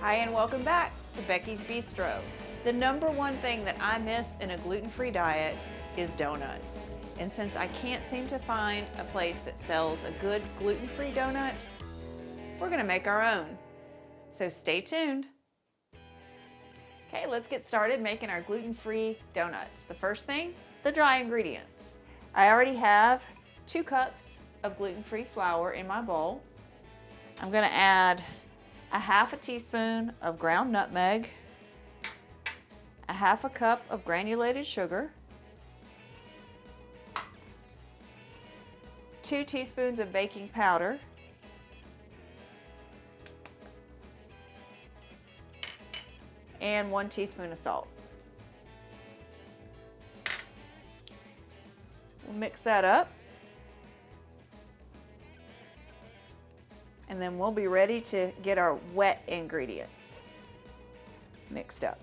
Hi and welcome back to Becky's Bistro. The number one thing that I miss in a gluten-free diet is donuts. And since I can't seem to find a place that sells a good gluten-free donut, we're gonna make our own. So stay tuned. Okay, let's get started making our gluten-free donuts. The first thing, the dry ingredients. I already have 2 cups of gluten-free flour in my bowl. I'm gonna add a half a teaspoon of ground nutmeg, a half a cup of granulated sugar, 2 teaspoons of baking powder, and 1 teaspoon of salt. We'll mix that up. And then we'll be ready to get our wet ingredients mixed up.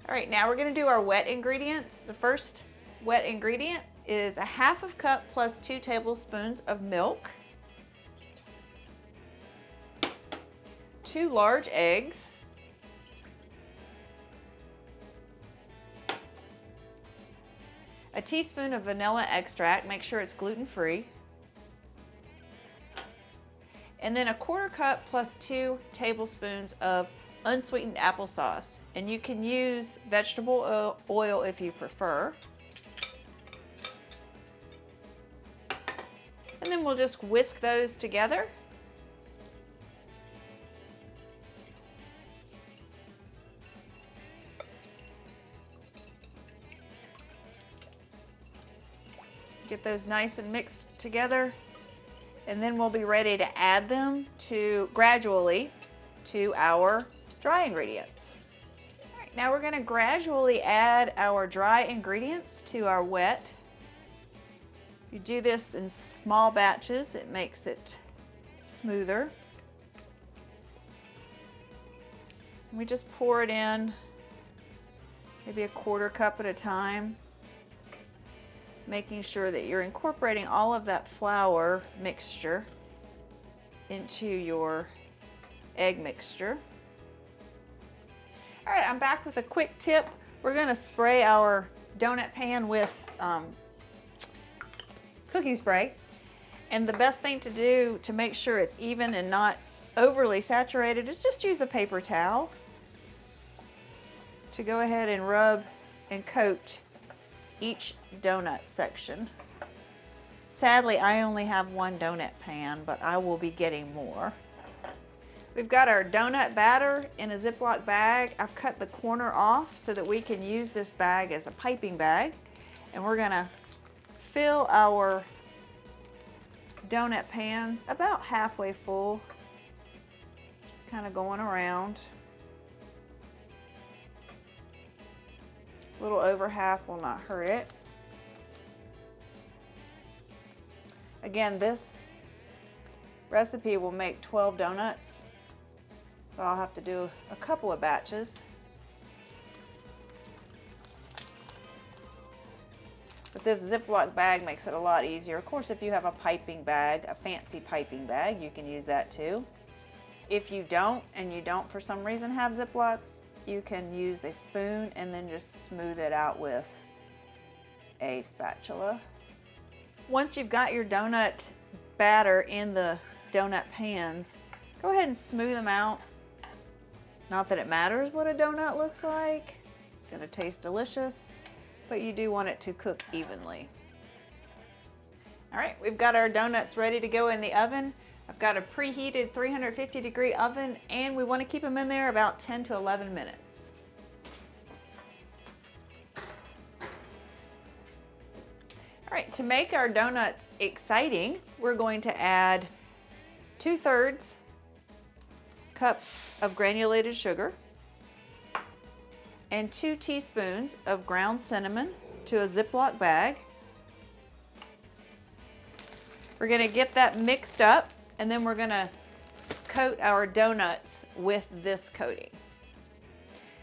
All right, now we're gonna do our wet ingredients. The first wet ingredient is a half a cup plus 2 tablespoons of milk, 2 large eggs, a teaspoon of vanilla extract, make sure it's gluten-free, and then a 1/4 cup plus 2 tablespoons of unsweetened applesauce. And you can use vegetable oil if you prefer. And then we'll just whisk those together. Get those nice and mixed together. And then we'll be ready to add them gradually to our dry ingredients. All right, now we're gonna gradually add our dry ingredients to our wet. You do this in small batches, it makes it smoother. And we just pour it in, maybe a 1/4 cup at a time, making sure that you're incorporating all of that flour mixture into your egg mixture. All right, I'm back with a quick tip. We're gonna spray our donut pan with cooking spray. And the best thing to do to make sure it's even and not overly saturated is just use a paper towel to go ahead and rub and coat each donut section. Sadly, I only have 1 donut pan, but I will be getting more. We've got our donut batter in a Ziploc bag. I've cut the corner off so that we can use this bag as a piping bag. And we're gonna fill our donut pans about halfway full. Just kind of going around. A little over half will not hurt it. Again, this recipe will make 12 donuts, so I'll have to do a couple of batches. But this Ziploc bag makes it a lot easier. Of course, if you have a piping bag, a fancy piping bag, you can use that too. If you don't, and you don't for some reason have Ziplocs, you can use a spoon and then just smooth it out with a spatula. Once you've got your donut batter in the donut pans, go ahead and smooth them out. Not that it matters what a donut looks like. It's gonna taste delicious, but you do want it to cook evenly. All right, we've got our donuts ready to go in the oven. I've got a preheated 350-degree oven, and we want to keep them in there about 10 to 11 minutes. All right, to make our donuts exciting, we're going to add 2/3 cup of granulated sugar and 2 teaspoons of ground cinnamon to a Ziploc bag. We're going to get that mixed up, and then we're going to coat our donuts with this coating.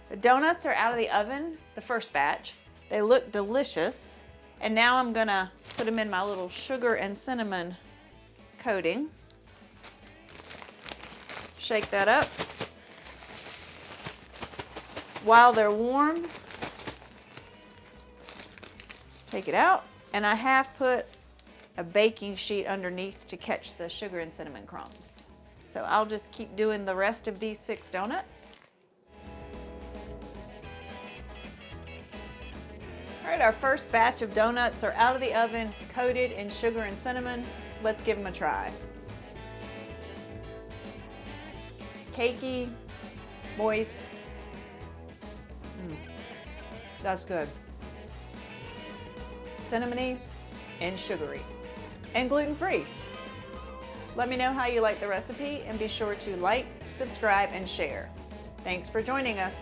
The donuts are out of the oven, the first batch. They look delicious. And now I'm going to put them in my little sugar and cinnamon coating. Shake that up. While they're warm, take it out, and I have put a baking sheet underneath to catch the sugar and cinnamon crumbs. So I'll just keep doing the rest of these 6 donuts. All right, our first batch of donuts are out of the oven, coated in sugar and cinnamon. Let's give them a try. Cakey, moist. That's good. Cinnamony and sugary, and gluten-free. Let me know how you like the recipe, and be sure to like, subscribe, and share. Thanks for joining us.